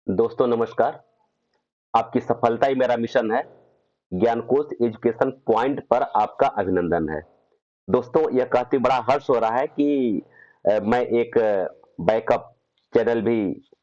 दोस्तों नमस्कार। आपकी सफलता ही मेरा मिशन है। ज्ञानकोश एजुकेशन पॉइंट पर आपका अभिनंदन है। दोस्तों यह कहते बड़ा हर्ष हो रहा है कि मैं एक बैकअप चैनल भी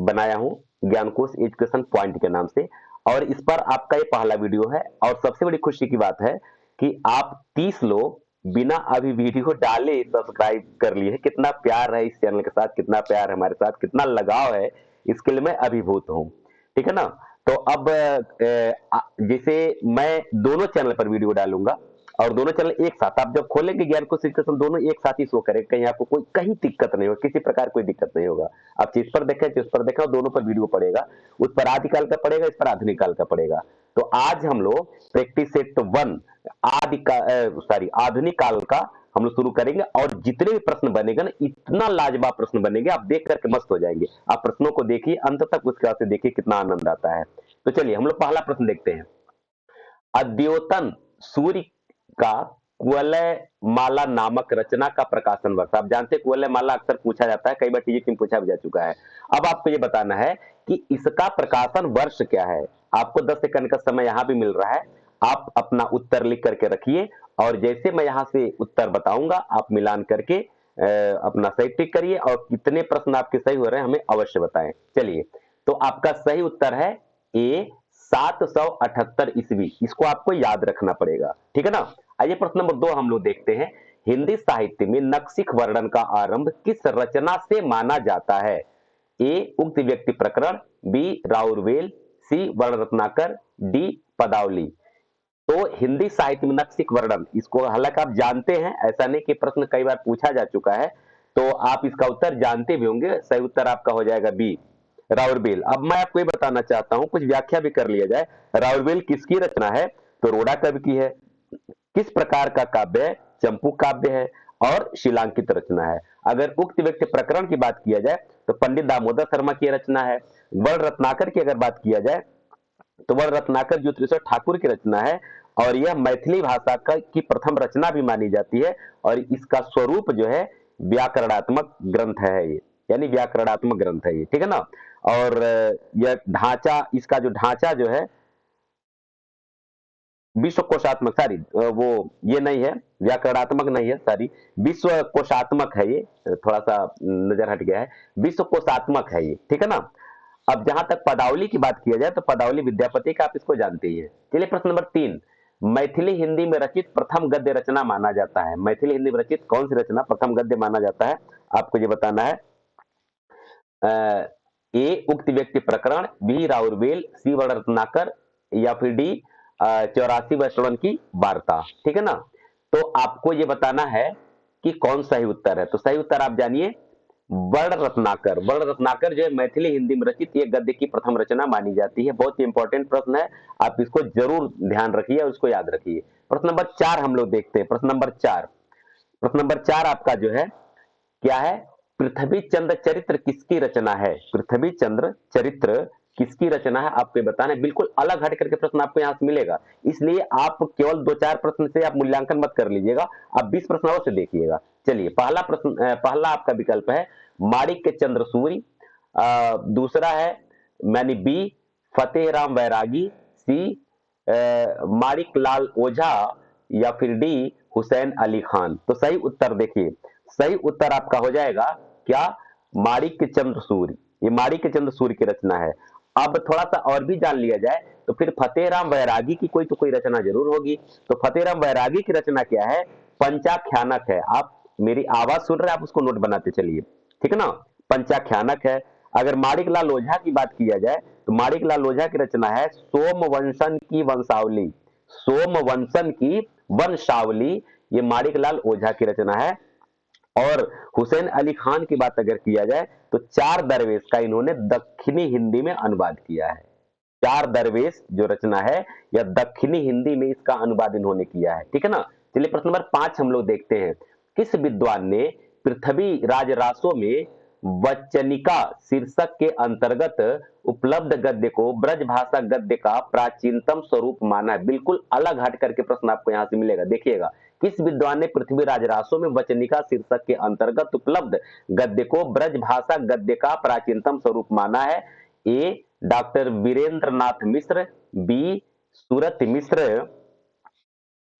बनाया हूं ज्ञानकोश एजुकेशन पॉइंट के नाम से, और इस पर आपका ये पहला वीडियो है। और सबसे बड़ी खुशी की बात है कि आप 30 लोग बिना अभी वीडियो डाले सब्सक्राइब कर लिए हैं। कितना प्यार है इस चैनल के साथ, कितना प्यार है हमारे साथ, कितना लगाव है, इसके लिए मैं अभिभूत हूं। ठीक है ना। तो अब जैसे मैं दोनों चैनल पर वीडियो डालूंगा और दोनों चैनल एक साथ आप जब खोलेंगे ज्ञान को शिक्षण, दोनों एक साथ ही शो करें, कहीं आपको कोई कहीं दिक्कत नहीं होगा, किसी प्रकार कोई दिक्कत नहीं होगा। आप जिस पर देखें जिस पर देखें दोनों पर वीडियो पड़ेगा। उस पर आदिकाल का पड़ेगा, इस पर आधुनिक काल का पड़ेगा। तो आज हम लोग प्रैक्टिस सेट 1 आधुनिक काल का हम लोग शुरू करेंगे, और जितने भी प्रश्न बनेगा ना, इतना लाजवाब प्रश्न बनेंगे, आप देख करके मस्त हो जाएंगे। आप प्रश्नों को देखिए अंत तक, उसके बाद से देखिए कितना आनंद आता है। तो चलिए हम लोग पहला प्रश्न देखते हैं। अद्योतन सूर्य का कुवलय माला नामक रचना का प्रकाशन वर्ष। आप जानते हैं कुवलय माला अक्सर पूछा जाता है, कई बार टीजीटी में पूछा भी जा चुका है। अब आपको ये बताना है कि इसका प्रकाशन वर्ष क्या है। आपको 10 सेकंड का समय यहां भी मिल रहा है। आप अपना उत्तर लिख करके रखिए, और जैसे मैं यहां से उत्तर बताऊंगा आप मिलान करके अपना सही टिक करिए, और कितने प्रश्न आपके सही हो रहे हैं हमें अवश्य बताएं। चलिए, तो आपका सही उत्तर है ए 778 ईस्वी। इसको आपको याद रखना पड़ेगा, ठीक है ना। आइए प्रश्न नंबर 2 हम लोग देखते हैं। हिंदी साहित्य में नक्सिक वर्णन का आरंभ किस रचना से माना जाता है। ए उक्त व्यक्ति प्रकरण, बी राउरवेल, सी वर्ण रत्नाकर, डी पदावली। तो हिंदी साहित्य में नक्सिक वर्णन, इसको हालांकि आप जानते हैं, ऐसा नहीं कि प्रश्न कई बार पूछा जा चुका है, तो आप इसका उत्तर जानते भी होंगे। सही उत्तर आपका हो जाएगा बी राउरवेल। अब मैं आपको ये बताना चाहता हूं, कुछ व्याख्या भी कर लिया जाए। राउरवेल किसकी रचना है, तो रोड़ा कवि की है। किस प्रकार का काव्य है, चंपू काव्य है और शिलांकित रचना है। अगर उक्त व्यक्ति प्रकरण की बात किया जाए तो पंडित दामोदर शर्मा की रचना है। वर्ण रत्नाकर की अगर बात किया जाए तो वर्ण रत्नाकर ज्योतिष ठाकुर की रचना है, और यह मैथिली भाषा का की प्रथम रचना भी मानी जाती है। और इसका स्वरूप जो है व्याकरणात्मक ग्रंथ है ये, यानी व्याकरणात्मक ग्रंथ है ये, ठीक है ना। और यह ढांचा, इसका जो ढांचा जो है विश्व कोशात्मक, सॉरी वो ये नहीं है, व्याकरणात्मक नहीं है, सॉरी विश्व कोशात्मक है ये, थोड़ा सा नजर हट गया है, विश्व कोशात्मक है ये, ठीक है ना। अब जहां तक पदावली की बात किया जाए तो पदावली विद्यापति का, आप इसको जानते ही हैं। चलिए प्रश्न नंबर 3। मैथिली हिंदी में रचित प्रथम गद्य रचना माना जाता है। मैथिली हिंदी में रचित कौन सी रचना प्रथम गद्य माना जाता है, आपको ये बताना है। ए उक्त व्यक्ति प्रकरण, बी राउरवेल, सी वर्ण रत्नाकर, या फिर डी 84वें श्रवण की वार्ता, ठीक है ना। तो आपको ये बताना है कि कौन सही उत्तर है। तो सही उत्तर आप जानिए वर्ण रत्नाकर। वर्ण रत्नाकर जो है मैथिली हिंदी में रचित ये गद्य की प्रथम रचना मानी जाती है। बहुत ही इंपॉर्टेंट प्रश्न है, आप इसको जरूर ध्यान रखिए और इसको याद रखिए। प्रश्न नंबर 4 हम लोग देखते हैं। प्रश्न नंबर 4, प्रश्न नंबर 4 आपका जो है क्या है, पृथ्वी चंद्र चरित्र किसकी रचना है। पृथ्वी चंद्र चरित्र किसकी रचना है, आपको बताना है। बिल्कुल अलग हट करके प्रश्न आपको यहां से मिलेगा, इसलिए आप केवल 2-4 प्रश्न से आप मूल्यांकन मत कर लीजिएगा, आप 20 प्रश्न और से देखिएगा। चलिए पहला प्रश्न, पहला आपका विकल्प है माणिक्य चंद्र सूरी, दूसरा है मैंने बी फतेह राम बैरागी, सी माणिक लाल ओझा, या फिर डी हुसैन अली खान। तो सही उत्तर देखिए, सही उत्तर आपका हो जाएगा क्या, माणिक्य चंद्र सूर्य। ये माणिक्य चंद्र सूर्य की रचना है। अब थोड़ा सा और भी जान लिया जाए तो फिर फतेहराम बैरागी की कोई तो कोई रचना जरूर होगी। तो फतेहराम बैरागी की रचना क्या है, पंचाख्यानक है। आप मेरी आवाज सुन रहे हैं, आप उसको नोट बनाते चलिए, ठीक है ना। पंचाख्यानक है। अगर माणिक लाल ओझा की बात किया जाए तो माणिक लाल ओझा की रचना है सोमवंशन की वंशावली। सोमवंशन की वंशावली, ये माणिक लाल ओझा की रचना है। और हुसैन अली खान की बात अगर किया जाए तो चार दरवेश का इन्होंने दक्षिणी हिंदी में अनुवाद किया है। चार दरवेश जो रचना है यह दक्षिणी हिंदी में इसका अनुवाद इन्होंने किया है, ठीक है ना। चलिए प्रश्न नंबर 5 हम लोग देखते हैं। किस विद्वान ने पृथ्वी राजरासों में वचनिका शीर्षक के अंतर्गत उपलब्ध गद्य को ब्रजभाषा गद्य का प्राचीनतम स्वरूप माना है। बिल्कुल अलग हट करके प्रश्न आपको यहां से मिलेगा, देखिएगा। किस विद्वान ने पृथ्वी राजरासों में वचनिका शीर्षक के अंतर्गत उपलब्ध गद्य को ब्रजभाषा गद्य का प्राचीनतम स्वरूप माना है। ए डॉक्टर वीरेंद्र नाथ मिश्र, बी सूरत मिश्र,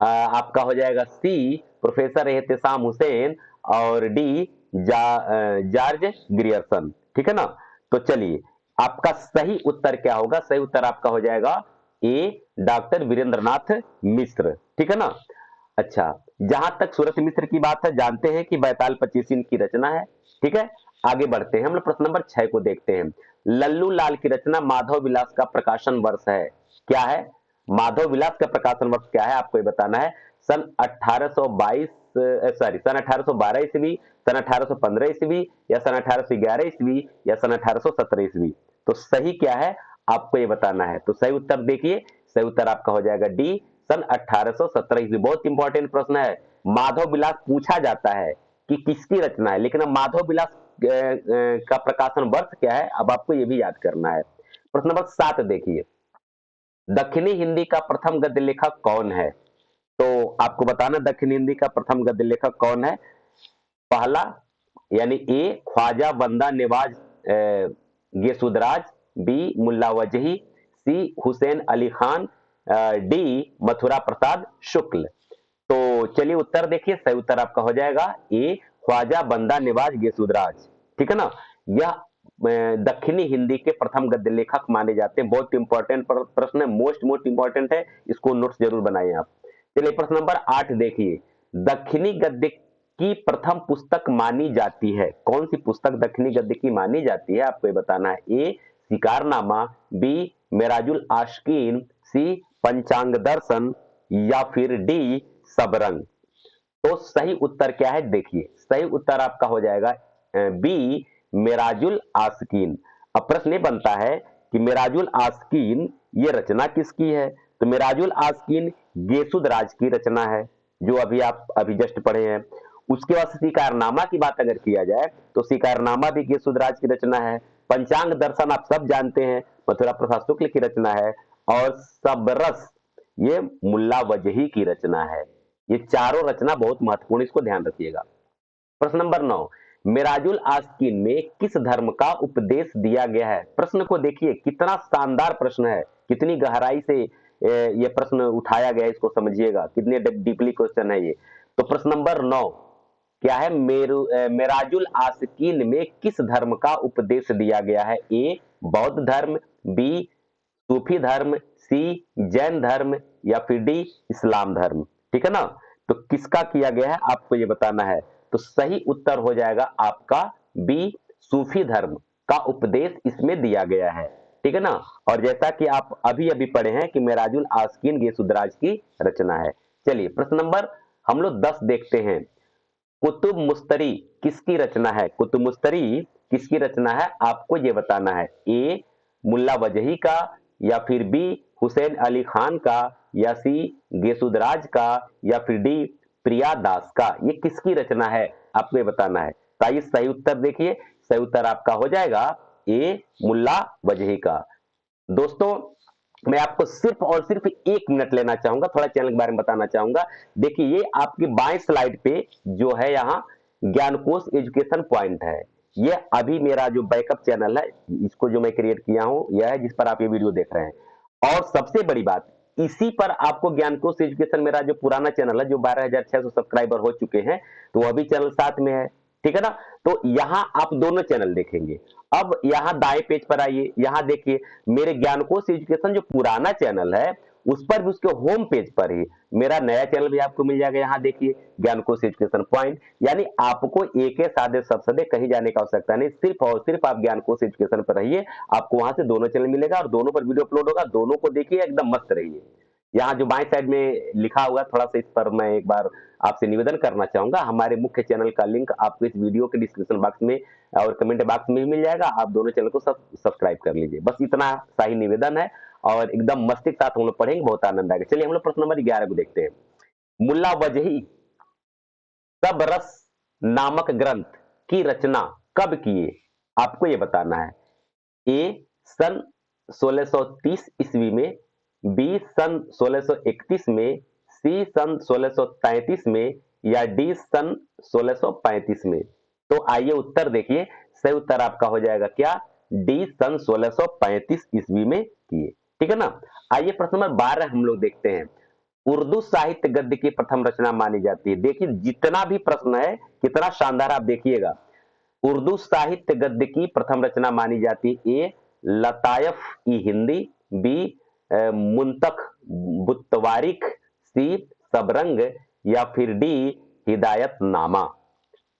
आपका हो जाएगा सी प्रोफेसर एहतेशाम हुसैन, और डी जॉर्ज ग्रियर्सन। ठीक है ना। तो चलिए आपका सही उत्तर क्या होगा, सही उत्तर आपका हो जाएगा ए डॉक्टर वीरेंद्रनाथ मिश्र। ठीक है ना। अच्छा, जहां तक सूरत मिश्र की बात है, जानते हैं कि बैताल 25 की रचना है। ठीक है, आगे बढ़ते हैं, हम लोग प्रश्न नंबर 6 को देखते हैं। लल्लू लाल की रचना माधव विलास का प्रकाशन वर्ष है, क्या है? माधव विलास का प्रकाशन वर्ष क्या है, आपको ये बताना है। सन 1822, सॉरी सन 1812 ईस्वी, सन 1815 ईस्वी, या सन 1811 ईस्वी, या सन 1817 ईस्वी। तो सही क्या है आपको ये बताना है। तो सही उत्तर देखिए, सही उत्तर आपका हो जाएगा डी सन 1817 ईस्वी। बहुत इंपॉर्टेंट प्रश्न है। माधव विलास पूछा जाता है कि किसकी रचना है, लेकिन अब माधव विलास का प्रकाशन वर्ष क्या है, अब आपको ये भी याद करना है। प्रश्न नंबर 7 देखिए, दक्षिणी हिंदी का प्रथम गद्य लेखक कौन है? तो आपको बताना दक्षिणी हिंदी का प्रथम गद्य लेखक कौन है। पहला यानी ए ख्वाजा बंदा नवाज गेसुदराज, बी मुल्ला वजही, सी हुसैन अली खान, डी मथुरा प्रसाद शुक्ल। तो चलिए उत्तर देखिए, सही उत्तर आपका हो जाएगा ए ख्वाजा बंदा नवाज गेसुदराज। ठीक है ना। यह दक्षिणी हिंदी के प्रथम गद्य लेखक माने जाते हैं। बहुत इंपॉर्टेंट प्रश्न है, मोस्ट इंपॉर्टेंट है, इसको नोट्स जरूर बनाइए आप। चलिए प्रश्न नंबर 8 देखिए, दक्षिणी गद्य की प्रथम पुस्तक मानी जाती है, कौन सी पुस्तक दक्षिणी गद्य की मानी जाती है, आपको ये बताना है। ए शिकारनामा, बी मेराजुल आशकीन, सी पंचांग दर्शन, या फिर डी सबरंग। तो सही उत्तर क्या है देखिए, सही उत्तर आपका हो जाएगा बी मेराजुल आस्कीन। अब प्रश्न ये बनता है कि मेराजुल आस्कीन ये रचना किसकी है? तो मेराजुल आस्कीन गेसुदराज की रचना है, जो अभी आप अभी जस्ट पढ़े हैं। उसके बाद शिकारनामा की बात अगर किया जाए तो शिकारनामा भी गेसुदराज की रचना है। पंचांग दर्शन आप सब जानते हैं, मथुरा प्रसाद शुक्ल की रचना है। और सबरस ये मुल्ला वजही की रचना है। ये चारों रचना बहुत महत्वपूर्ण, इसको ध्यान रखिएगा। प्रश्न नंबर 9, मिराजुल आस्कीन में किस धर्म का उपदेश दिया गया है? प्रश्न को देखिए, कितना शानदार प्रश्न है, कितनी गहराई से ये प्रश्न उठाया गया है, इसको समझिएगा, कितने डीपली क्वेश्चन है ये। तो प्रश्न नंबर 9 क्या है, मेराजुल आस्कीन में किस धर्म का उपदेश दिया गया है? ए बौद्ध धर्म, बी सूफी धर्म, सी जैन धर्म, या फिर डी इस्लाम धर्म। ठीक है ना। तो किसका किया गया है आपको ये बताना है। तो सही उत्तर हो जाएगा आपका बी सूफी धर्म का उपदेश इसमें दिया गया है। ठीक है ना। और जैसा कि आप अभी अभी पढ़े हैं कि मेराजुल आस्कीन गेसुदराज की रचना है। चलिए प्रश्न नंबर हम लोग 10 देखते हैं। कुतुब मुस्तरी किसकी रचना है? कुतुब मुस्तरी किसकी रचना है आपको ये बताना है। ए मुल्ला वजही का, या फिर बी हुसैन अली खान का, या सी गेसुदराज का, या फिर डी प्रिया दास का। ये किसकी रचना है आपको ये बताना है। तो आइए सही उत्तर देखिए, सही उत्तर आपका हो जाएगा ए मुल्ला वजही का। दोस्तों मैं आपको सिर्फ और सिर्फ 1 मिनट लेना चाहूंगा, थोड़ा चैनल के बारे में बताना चाहूंगा। देखिए ये आपकी बाएं स्लाइड पे जो है यहाँ ज्ञानकोश एजुकेशन पॉइंट है। ये अभी मेरा जो बैकअप चैनल है, इसको जो मैं क्रिएट किया हूं, यह है जिस पर आप ये वीडियो देख रहे हैं। और सबसे बड़ी बात, इसी पर आपको ज्ञानकोश एजुकेशन मेरा जो पुराना चैनल है, जो 12,600 सब्सक्राइबर हो चुके हैं, तो वह भी चैनल साथ में है। ठीक है ना। तो यहां आप दोनों चैनल देखेंगे। अब यहां दाएं पेज पर आइए, यहां देखिए मेरे ज्ञानकोश एजुकेशन जो पुराना चैनल है, उस पर भी उसके होम पेज पर ही मेरा नया चैनल भी आपको मिल जाएगा। यहां देखिए ज्ञानकोश एजुकेशन पॉइंट, यानी आपको एक सादे सबसदे कहीं जाने का आवश्यकता नहीं, सिर्फ और सिर्फ आप ज्ञानकोश एजुकेशन पर रहिए, आपको वहां से दोनों चैनल मिलेगा और दोनों पर वीडियो अपलोड होगा, दोनों को देखिए, एकदम मस्त रहिए। यहाँ जो बाएं साइड में लिखा हुआ, थोड़ा सा इस पर मैं एक बार आपसे निवेदन करना चाहूंगा। हमारे मुख्य चैनल का लिंक आपको इस वीडियो के डिस्क्रिप्शन बॉक्स में और कमेंट बॉक्स में भी मिल जाएगा। आप दोनों चैनल को सब्सक्राइब कर लीजिए, बस इतना सा ही निवेदन है। और एकदम मस्ती के साथ हम लोग पढ़ेंगे, बहुत आनंद आएगा। चलिए हम लोग प्रश्न नंबर 11 को देखते हैं। मुल्ला वजही सब रस नामक ग्रंथ की रचना कब किए आपको ये बताना है। ए सन 1630 ईस्वी में, बी सन 1631 में, सी सन 1633 में, या डी सन 1635 में। तो आइए उत्तर देखिए, सही उत्तर आपका हो जाएगा क्या डी सन 1635 ईस्वी में किए। ठीक है ना। आइए प्रश्न नंबर 12 हम लोग देखते हैं। उर्दू साहित्य गद्य की प्रथम रचना मानी जाती है। देखिए जितना भी प्रश्न है कितना शानदार, आप देखिएगा। उर्दू साहित्य गद्य की प्रथम रचना मानी जाती है। ए लतायफ ई हिंदी, बी मुंतख बुत्तवारिक, सी सबरंग, या फिर डी हिदायतनामा।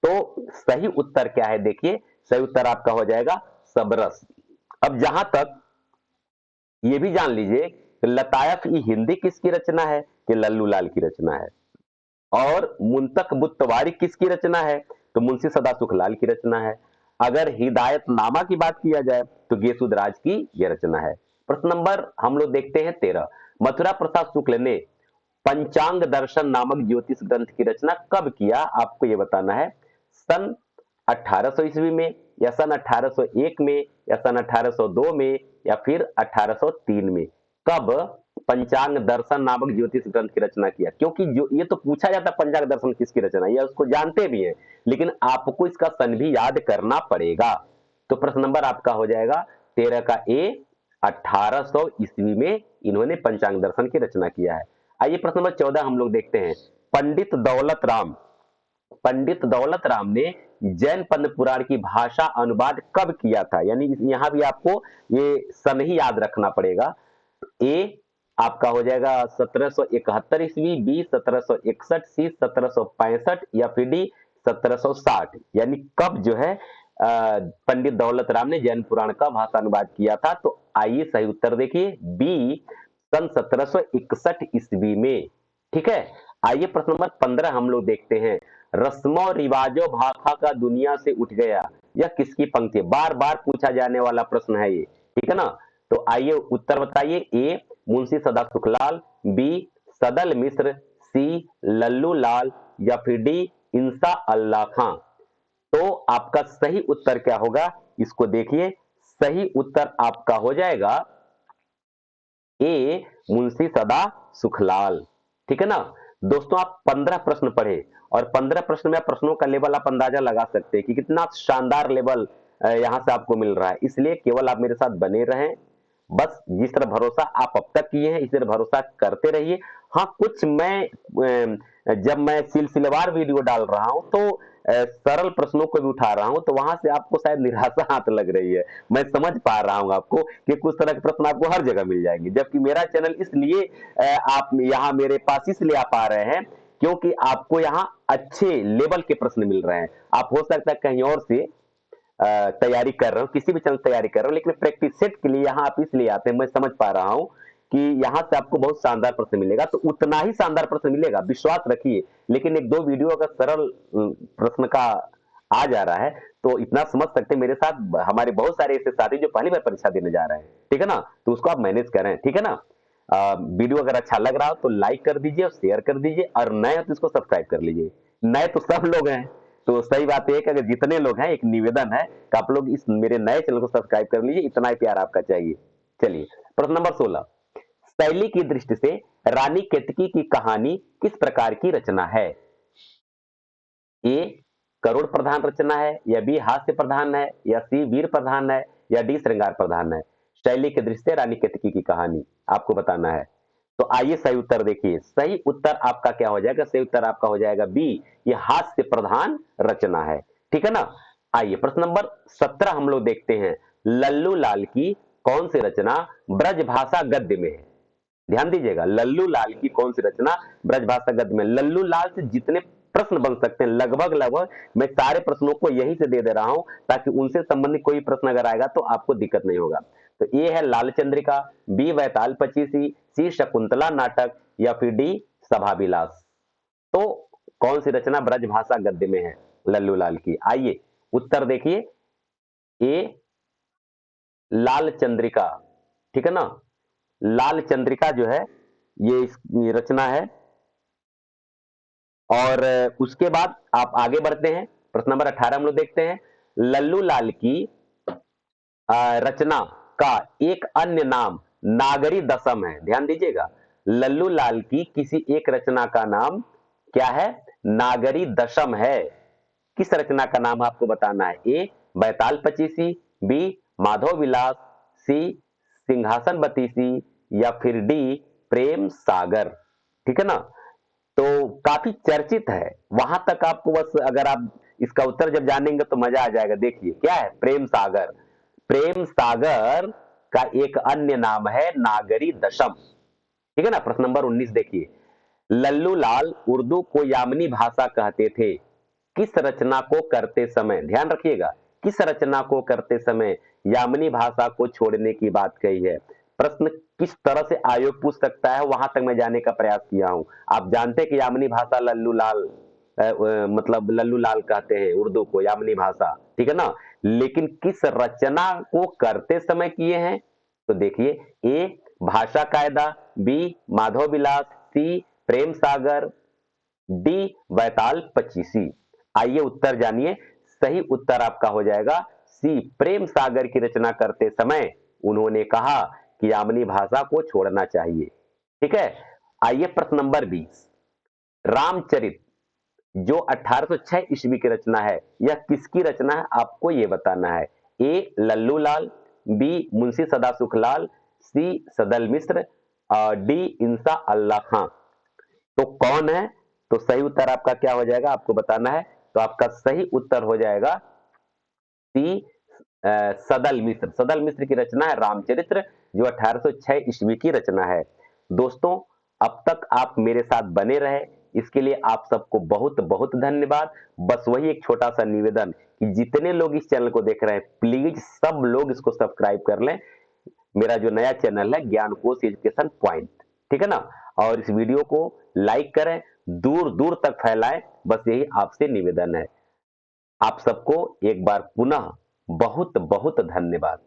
तो सही उत्तर क्या है? देखिए सही उत्तर आपका हो जाएगा सबरस। अब जहां तक ये भी जान लीजिए कि लतायफ ई हिंदी किसकी रचना है? कि लल्लू लाल की रचना है। और मुंतक बुत्तवारी किसकी रचना है? तो मुंशी सदा सुखलाल की रचना है। अगर हिदायतनामा की बात किया जाए तो गेसुदराज की यह रचना है। प्रश्न नंबर हम लोग देखते हैं 13। मथुरा प्रसाद शुक्ल ने पंचांग दर्शन नामक ज्योतिष ग्रंथ की रचना कब किया? आपको यह बताना है। सन 1800 ईस्वी में, या सन 1801 में, या सन 1802 में, या फिर 1803 में। कब पंचांग दर्शन नामक ज्योतिष ग्रंथ की रचना किया? क्योंकि जो ये तो पूछा जाता है पंचांग दर्शन किसकी रचना, ये उसको जानते भी हैं, लेकिन आपको इसका सन भी याद करना पड़ेगा। तो प्रश्न नंबर आपका हो जाएगा 13 का ए, 1800 ईस्वी में इन्होंने पंचांग दर्शन की रचना किया है। आइए प्रश्न नंबर 14 हम लोग देखते हैं। पंडित दौलत राम ने जैन पद्म पुराण की भाषा अनुवाद कब किया था? यानी यहां भी आपको ये सन ही याद रखना पड़ेगा। ए आपका हो जाएगा 1771 ईस्वी, बी 1761, सी 1765, या फिर डी 1760। यानी कब जो है पंडित दौलत राम ने जैन पुराण का भाषा अनुवाद किया था? तो आइए सही उत्तर देखिए, बी सन 1761 ईस्वी में। ठीक है। आइए प्रश्न नंबर 15 हम लोग देखते हैं। रस्मों रिवाजों भाखा का दुनिया से उठ गया, यह किसकी पंक्ति है? बार बार पूछा जाने वाला प्रश्न है ये। ठीक है ना। तो आइए उत्तर बताइए। ए मुंशी सदा सुखलाल, बी सदल मिश्र, सी लल्लू लाल, या फिर डी इंसा अल्लाह खां। तो आपका सही उत्तर क्या होगा? इसको देखिए, सही उत्तर आपका हो जाएगा ए मुंशी सदा सुखलाल। ठीक है ना। दोस्तों आप 15 प्रश्न पढ़े, और 15 प्रश्न में प्रश्नों का लेवल आप अंदाजा लगा सकते हैं कि कितना शानदार लेवल यहां से आपको मिल रहा है। इसलिए केवल आप मेरे साथ बने रहें। बस जिस तरह भरोसा आप अब तक किए हैं इस तरह भरोसा करते रहिए। हाँ, कुछ जब मैं सिलसिलेवार वीडियो डाल रहा हूं तो सरल प्रश्नों को भी उठा रहा हूं, तो वहां से आपको शायद निराशा हाथ लग रही है। मैं समझ पा रहा हूं आपको कि कुछ तरह के प्रश्न आपको हर जगह मिल जाएंगे, जबकि मेरा चैनल इसलिए आप यहाँ मेरे पास इसलिए आ पा रहे हैं क्योंकि आपको यहाँ अच्छे लेवल के प्रश्न मिल रहे हैं। आप हो सकता है कहीं और से तैयारी कर रहे हो, किसी भी चैनल तैयारी कर रहे हो, लेकिन प्रैक्टिस सेट के लिए यहाँ आप इसलिए आते हैं। मैं समझ पा रहा हूं कि यहाँ से आपको बहुत शानदार प्रश्न मिलेगा, तो उतना ही शानदार प्रश्न मिलेगा, विश्वास रखिए। लेकिन एक दो वीडियो अगर सरल प्रश्न का आ जा रहा है तो इतना समझ सकते हैं, मेरे साथ हमारे बहुत सारे ऐसे साथी जो पहली बार परीक्षा देने जा रहे हैं। ठीक है ना। तो उसको आप मैनेज करें। ठीक है ना। वीडियो अगर अच्छा लग रहा हो तो लाइक कर दीजिए और शेयर कर दीजिए, और नए हो तो इसको सब्सक्राइब कर लीजिए। नए तो सब लोग हैं, तो सही बात है कि अगर जितने लोग हैं, एक निवेदन है कि आप लोग इस मेरे नए चैनल को सब्सक्राइब कर लीजिए, इतना ही प्यार आपका चाहिए। चलिए प्रश्न नंबर 16। शैली की दृष्टि से रानी केतकी की कहानी किस प्रकार की रचना है? ए करुण प्रधान रचना है, या बी हास्य प्रधान है, या सी वीर प्रधान है, या डी श्रृंगार प्रधान है। शैली की दृष्टि से रानी केतकी की कहानी आपको बताना है। तो आइए सही उत्तर देखिए। सही उत्तर आपका क्या हो जाएगा? सही उत्तर आपका हो जाएगा बी, ये हास्य प्रधान रचना है। ठीक है ना। आइए प्रश्न नंबर 17 हम लोग देखते हैं। लल्लू लाल की कौन सी रचना ब्रजभाषा गद्य में है? ध्यान दीजिएगा, लल्लू लाल की कौन सी रचना ब्रजभाषा गद्य में। लल्लू लाल से जितने प्रश्न बन सकते हैं लगभग लगभग मैं सारे प्रश्नों को यहीं से दे रहा हूं, ताकि उनसे संबंधित कोई प्रश्न अगर आएगा तो आपको दिक्कत नहीं होगा। तो ए है लाल चंद्रिका, बी वैताल पचीसी, सी शकुंतला नाटक, या फिर डी सभा विलास। तो कौन सी रचना ब्रजभाषा गद्य में है लल्लू लाल की? आइए उत्तर देखिए। ए लाल चंद्रिका। ठीक है ना। लाल चंद्रिका जो है ये रचना है। और उसके बाद आप आगे बढ़ते हैं। प्रश्न नंबर 18 हम लोग देखते हैं। लल्लू लाल की रचना का एक अन्य नाम नागरी दशम है। ध्यान दीजिएगा, लल्लू लाल की किसी एक रचना का नाम क्या है? नागरी दशम है। किस रचना का नाम आपको बताना है? ए बैताल पचीसी, बी माधव विलास, सी सिंहासन बतीसी, या फिर डी प्रेम सागर। ठीक है ना। तो काफी चर्चित है, वहां तक आपको बस अगर आप इसका उत्तर जब जानेंगे तो मजा आ जाएगा। देखिए क्या है, प्रेम सागर। प्रेम सागर का एक अन्य नाम है नागरी दशम। ठीक है ना। प्रश्न नंबर 19 देखिए, लल्लू लाल उर्दू को यामनी भाषा कहते थे, किस रचना को करते समय, ध्यान रखिएगा, किस रचना को करते समय यामनी भाषा को छोड़ने की बात कही है। प्रश्न किस तरह से आयोग पूछ सकता है, वहां तक मैं जाने का प्रयास किया हूं। आप जानते हैं कि यामनी भाषा लल्लू लाल मतलब लल्लू लाल कहते हैं उर्दू को, यामनी भाषा। ठीक है ना। लेकिन किस रचना को करते समय किए हैं, तो देखिए, ए भाषा कायदा, बी माधव विलास, सी प्रेम सागर, डी बैताल पचीसी। आइए उत्तर जानिए। सही उत्तर आपका हो जाएगा सी प्रेम सागर की रचना करते समय उन्होंने कहा कि यामनी भाषा को छोड़ना चाहिए। ठीक है। आइए प्रश्न नंबर 20, रामचरित जो 1806 ईस्वी की रचना है, यह किसकी रचना है आपको यह बताना है। ए लल्लू लाल, बी मुंशी सदासुख लाल, सी सदल मिश्र, और डी इंसा अल्लाह खां। तो कौन है, तो सही उत्तर आपका क्या हो जाएगा आपको बताना है। तो आपका सही उत्तर हो जाएगा सी सदल मिश्र। सदल मिश्र की रचना है रामचरित्र, जो 1806 ईस्वी की रचना है। दोस्तों, अब तक आप मेरे साथ बने रहे, इसके लिए आप सबको बहुत बहुत धन्यवाद। बस वही एक छोटा सा निवेदन कि जितने लोग इस चैनल को देख रहे हैं, प्लीज सब लोग इसको सब्सक्राइब कर लें। मेरा जो नया चैनल है ज्ञान कोश एजुकेशन पॉइंट। ठीक है ना। और इस वीडियो को लाइक करें, दूर दूर तक फैलाएं, बस यही आपसे निवेदन है। आप सबको एक बार पुनः बहुत बहुत धन्यवाद।